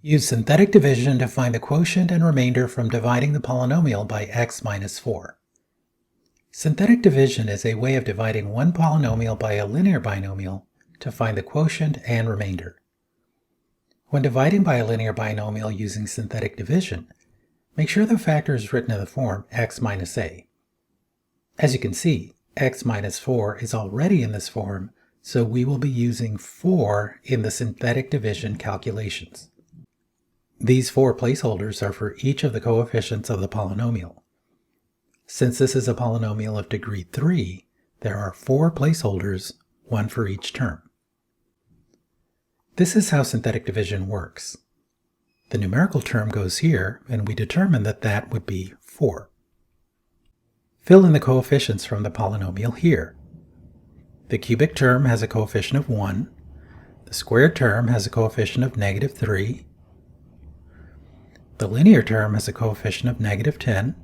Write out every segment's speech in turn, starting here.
Use synthetic division to find the quotient and remainder from dividing the polynomial by x minus 4. Synthetic division is a way of dividing one polynomial by a linear binomial to find the quotient and remainder. When dividing by a linear binomial using synthetic division, make sure the factor is written in the form x minus a. As you can see, x minus 4 is already in this form, so we will be using 4 in the synthetic division calculations. These 4 placeholders are for each of the coefficients of the polynomial. Since this is a polynomial of degree 3, there are 4 placeholders, one for each term. This is how synthetic division works. The numerical term goes here, and we determine that that would be 4. Fill in the coefficients from the polynomial here. The cubic term has a coefficient of 1, the squared term has a coefficient of -3, the linear term has a coefficient of -10,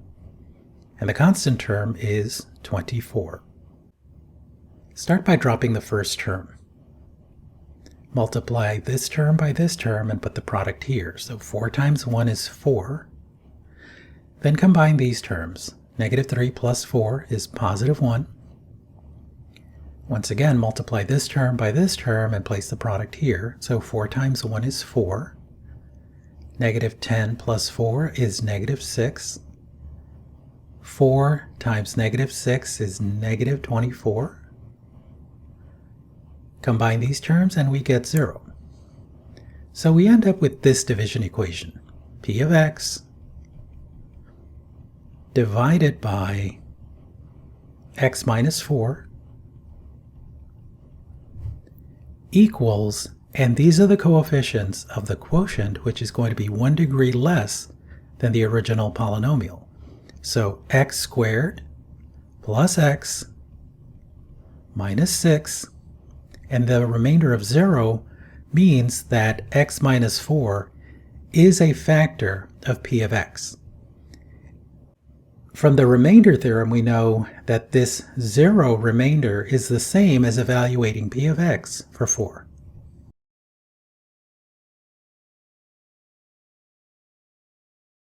and the constant term is 24. Start by dropping the first term. Multiply this term by this term and put the product here. So 4 times 1 is 4. Then combine these terms. -3 plus 4 is +1. Once again, multiply this term by this term and place the product here. So 4 times 1 is 4. -10 plus 4 is -6. 4 times -6 is -24. Combine these terms and we get 0. So we end up with this division equation. P of x divided by x minus 4 equals, and these are the coefficients of the quotient, which is going to be 1 degree less than the original polynomial. So x squared plus x minus 6, and the remainder of 0 means that x minus 4 is a factor of p of x. From the remainder theorem, we know that this 0 remainder is the same as evaluating p of x for 4.